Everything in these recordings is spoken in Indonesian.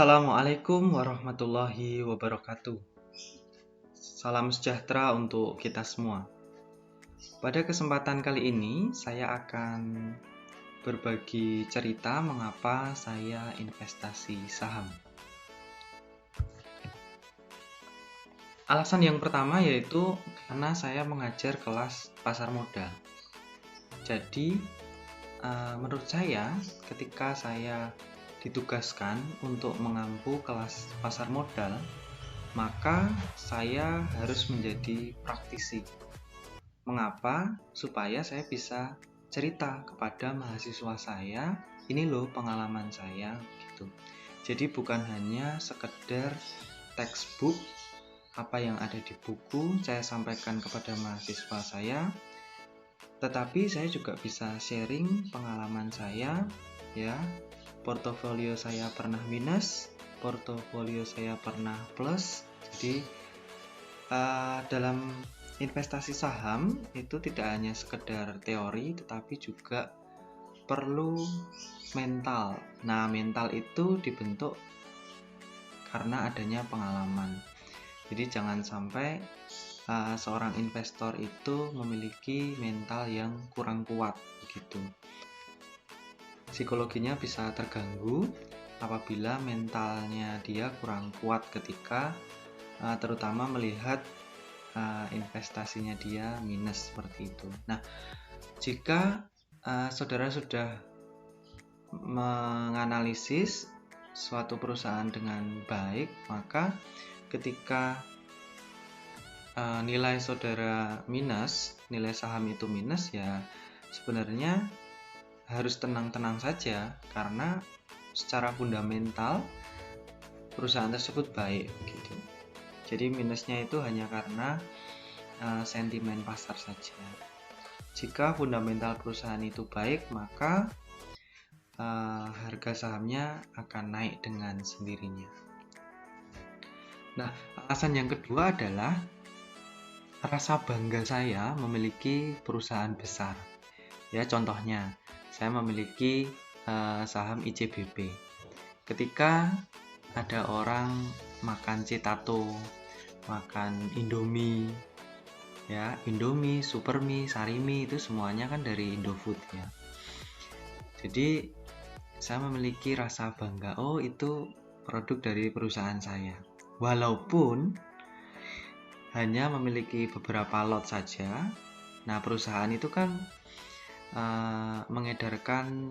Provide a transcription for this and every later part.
Assalamualaikum warahmatullahi wabarakatuh. Salam sejahtera untuk kita semua. Pada kesempatan kali ini, saya akan berbagi cerita mengapa saya investasi saham. Alasan yang pertama yaitu karena saya mengajar kelas pasar modal. Jadi, menurut saya, ketika saya ditugaskan untuk mengampu kelas pasar modal, maka saya harus menjadi praktisi. Mengapa? Supaya saya bisa cerita kepada mahasiswa saya, ini loh pengalaman saya gitu. Jadi bukan hanya sekedar textbook, apa yang ada di buku saya sampaikan kepada mahasiswa saya, tetapi saya juga bisa sharing pengalaman saya, ya. Portofolio saya pernah minus, portofolio saya pernah plus. Jadi dalam investasi saham itu tidak hanya sekedar teori, tetapi juga perlu mental. Nah, mental itu dibentuk karena adanya pengalaman. Jadi jangan sampai seorang investor itu memiliki mental yang kurang kuat begitu. Psikologinya bisa terganggu apabila mentalnya dia kurang kuat ketika terutama melihat investasinya dia minus seperti itu. Nah, jika saudara sudah menganalisis suatu perusahaan dengan baik, maka ketika nilai saudara minus, nilai saham itu minus, ya sebenarnya harus tenang-tenang saja karena secara fundamental perusahaan tersebut baik begitu. Jadi minusnya itu hanya karena sentimen pasar saja. Jika fundamental perusahaan itu baik, maka harga sahamnya akan naik dengan sendirinya. Nah, alasan yang kedua adalah rasa bangga saya memiliki perusahaan besar. Ya, contohnya, saya memiliki saham ICBP. Ketika ada orang makan Citato, makan Indomie, ya, Indomie, Supermie, Sarimi itu semuanya kan dari Indofood ya. Jadi saya memiliki rasa bangga, oh itu produk dari perusahaan saya. Walaupun hanya memiliki beberapa lot saja. Nah, perusahaan itu kan mengedarkan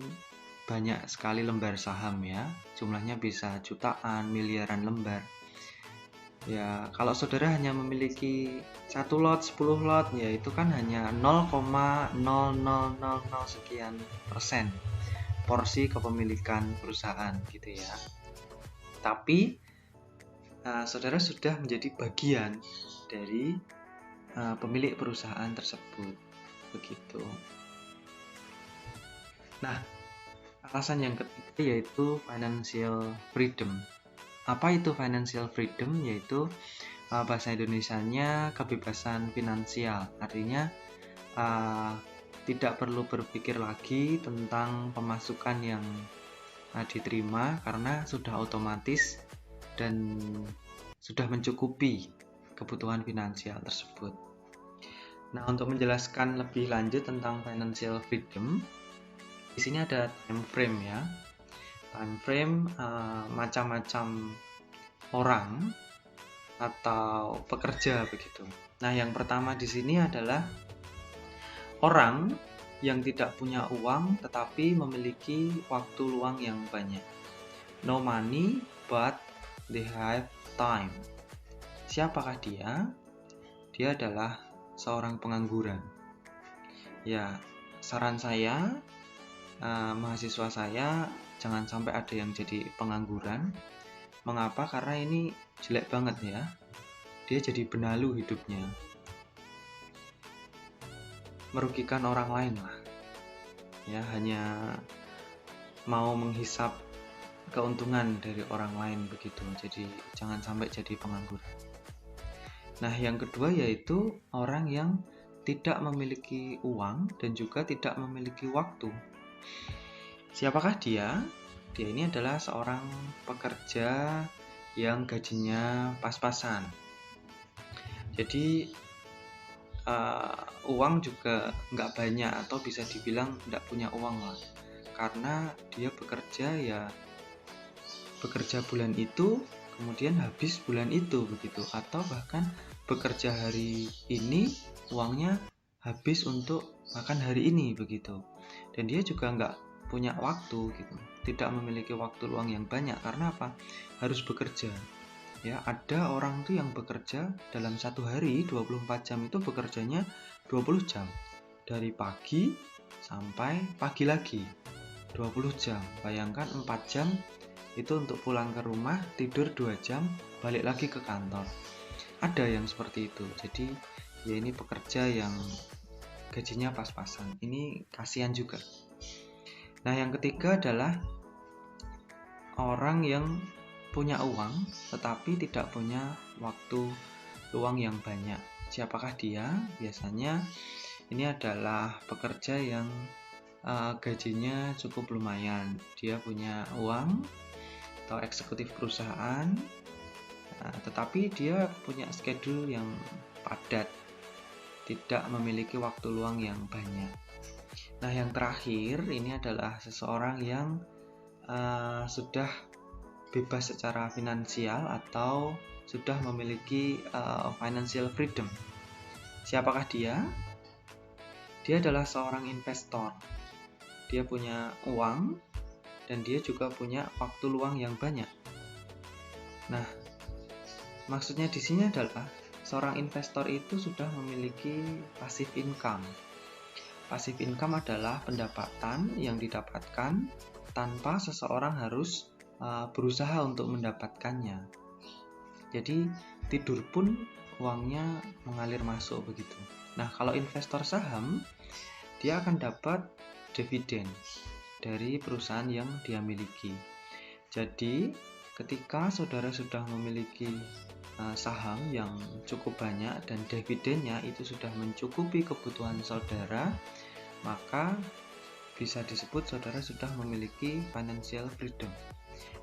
banyak sekali lembar saham ya, jumlahnya bisa jutaan, miliaran lembar. Ya, kalau saudara hanya memiliki 1 lot, 10 lot, ya itu kan hanya 0,0000 sekian persen porsi kepemilikan perusahaan gitu ya. Tapi saudara sudah menjadi bagian dari pemilik perusahaan tersebut begitu. Nah, alasan yang ketiga yaitu financial freedom. Apa itu financial freedom? Yaitu bahasa Indonesianya kebebasan finansial. Artinya tidak perlu berpikir lagi tentang pemasukan yang diterima karena sudah otomatis dan sudah mencukupi kebutuhan finansial tersebut. Nah, untuk menjelaskan lebih lanjut tentang financial freedom, di sini ada time frame ya. Time frame macam-macam orang atau pekerja begitu. Nah, yang pertama di sini adalah orang yang tidak punya uang tetapi memiliki waktu luang yang banyak. No money but they have time. Siapakah dia? Dia adalah seorang pengangguran. Ya, saran saya, mahasiswa saya jangan sampai ada yang jadi pengangguran. Mengapa? Karena ini jelek banget ya. Dia jadi benalu hidupnya, merugikan orang lain lah. Ya, hanya mau menghisap keuntungan dari orang lain begitu. Jadi jangan sampai jadi pengangguran. Nah, yang kedua yaitu orang yang tidak memiliki uang dan juga tidak memiliki waktu. Siapakah dia? dia ini adalah seorang pekerja yang gajinya pas-pasan. Jadi uang juga nggak banyak, atau bisa dibilang nggak punya uang lah, karena dia bekerja bulan itu kemudian habis bulan itu begitu, atau bahkan bekerja hari ini uangnya habis untuk makan hari ini begitu. Dan dia juga nggak punya waktu gitu, tidak memiliki waktu luang yang banyak. Karena apa? Harus bekerja ya. Ada orang tuh yang bekerja dalam satu hari 24 jam, itu bekerjanya 20 jam dari pagi sampai pagi lagi 20 jam. Bayangkan 4 jam itu untuk pulang ke rumah, tidur 2 jam, balik lagi ke kantor. Ada yang seperti itu. Jadi ya ini pekerja yang gajinya pas-pasan. Ini kasihan juga. Nah, yang ketiga adalah orang yang punya uang tetapi tidak punya waktu luang yang banyak. Siapakah dia? Biasanya ini adalah pekerja yang gajinya cukup lumayan. Dia punya uang atau eksekutif perusahaan, tetapi dia punya schedule yang padat, tidak memiliki waktu luang yang banyak. Nah, yang terakhir ini adalah seseorang yang sudah bebas secara finansial atau sudah memiliki financial freedom. Siapakah dia? Dia adalah seorang investor. Dia punya uang dan dia juga punya waktu luang yang banyak. Nah, maksudnya di sini adalah seorang investor itu sudah memiliki passive income. Passive income adalah pendapatan yang didapatkan tanpa seseorang harus berusaha untuk mendapatkannya. Jadi tidur pun uangnya mengalir masuk begitu. Nah, kalau investor saham, dia akan dapat dividen dari perusahaan yang dia miliki. Jadi ketika saudara sudah memiliki saham yang cukup banyak dan dividennya itu sudah mencukupi kebutuhan saudara, maka bisa disebut saudara sudah memiliki financial freedom.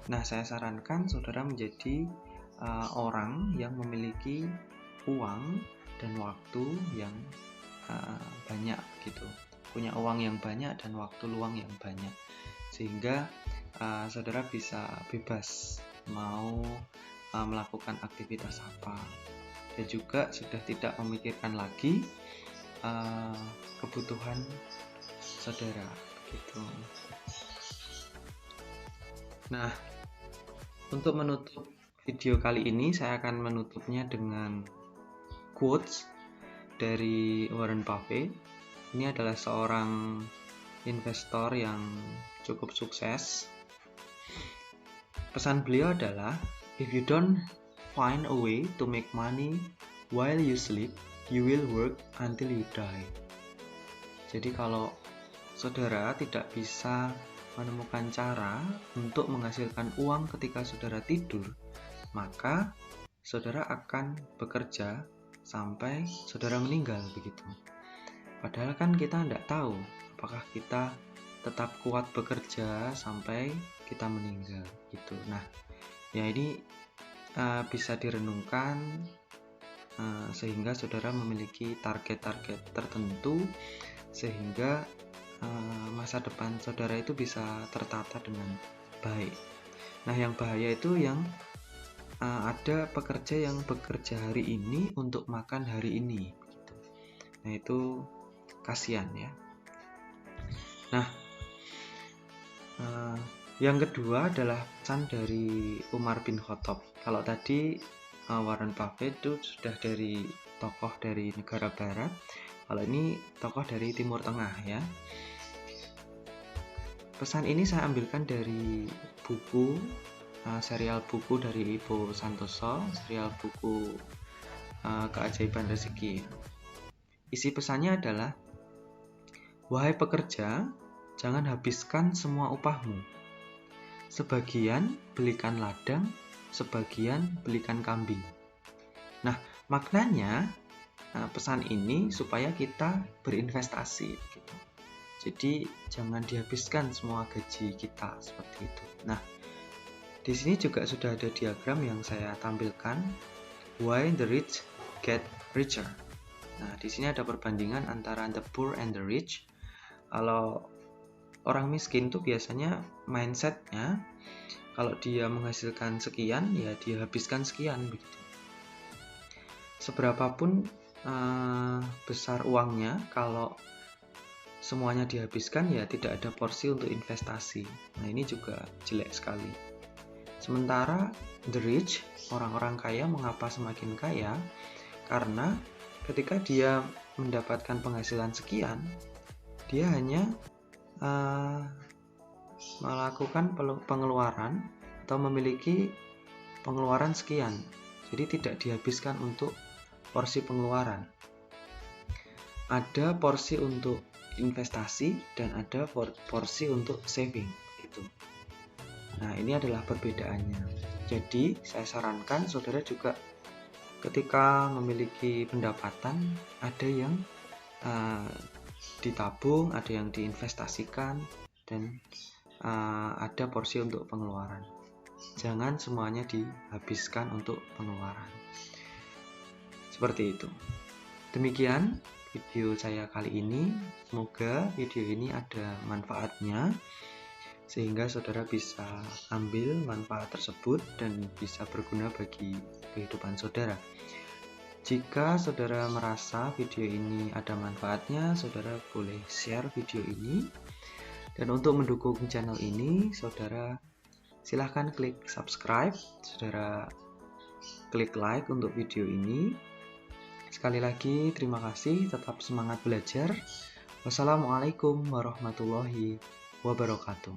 Nah, saya sarankan saudara menjadi orang yang memiliki uang dan waktu yang banyak gitu, punya uang yang banyak dan waktu luang yang banyak, sehingga saudara bisa bebas mau melakukan aktivitas apa, dan juga sudah tidak memikirkan lagi kebutuhan saudara gitu. Nah, untuk menutup video kali ini saya akan menutupnya dengan quotes dari Warren Buffett. Ini adalah seorang investor yang cukup sukses. Pesan beliau adalah, if you don't find a way to make money while you sleep, you will work until you die. Jadi kalau saudara tidak bisa menemukan cara untuk menghasilkan uang ketika saudara tidur, maka saudara akan bekerja sampai saudara meninggal begitu. Padahal kan kita tidak tahu apakah kita tetap kuat bekerja sampai kita meninggal gitu. Nah, ya ini bisa direnungkan sehingga saudara memiliki target-target tertentu, sehingga masa depan saudara itu bisa tertata dengan baik. Nah, yang bahaya itu yang ada pekerja yang bekerja hari ini untuk makan hari ini gitu. Nah, itu kasihan ya. Nah, yang kedua adalah pesan dari Umar bin Khattab. Kalau tadi Warren Buffett itu sudah dari tokoh dari negara barat, kalau ini tokoh dari Timur Tengah ya. Pesan ini saya ambilkan dari buku, serial buku dari Ibo Santoso, serial buku Keajaiban Rezeki. Isi pesannya adalah, wahai pekerja, jangan habiskan semua upahmu. Sebagian belikan ladang, sebagian belikan kambing. Nah, maknanya pesan ini supaya kita berinvestasi gitu. Jadi jangan dihabiskan semua gaji kita seperti itu. Nah, di sini juga sudah ada diagram yang saya tampilkan, why the rich get richer. Nah, di sini ada perbandingan antara the poor and the rich. Kalau orang miskin tuh biasanya mindsetnya kalau dia menghasilkan sekian, ya dia habiskan sekian begitu. Seberapapun besar uangnya, kalau semuanya dihabiskan, ya tidak ada porsi untuk investasi. Nah, ini juga jelek sekali. Sementara the rich, orang-orang kaya, mengapa semakin kaya? Karena ketika dia mendapatkan penghasilan sekian, dia hanya melakukan pengeluaran atau memiliki pengeluaran sekian. Jadi tidak dihabiskan untuk porsi pengeluaran. Ada porsi untuk investasi dan ada porsi untuk saving gitu. Nah, ini adalah perbedaannya. Jadi saya sarankan saudara juga ketika memiliki pendapatan, ada yang ditabung, ada yang diinvestasikan, dan ada porsi untuk pengeluaran. Jangan semuanya dihabiskan untuk pengeluaran. Seperti itu. Demikian video saya kali ini. Semoga video ini ada manfaatnya, sehingga saudara bisa ambil manfaat tersebut dan bisa berguna bagi kehidupan saudara. Jika saudara merasa video ini ada manfaatnya, saudara boleh share video ini. Dan untuk mendukung channel ini, saudara silahkan klik subscribe, saudara klik like untuk video ini. Sekali lagi, terima kasih, tetap semangat belajar. Wassalamualaikum warahmatullahi wabarakatuh.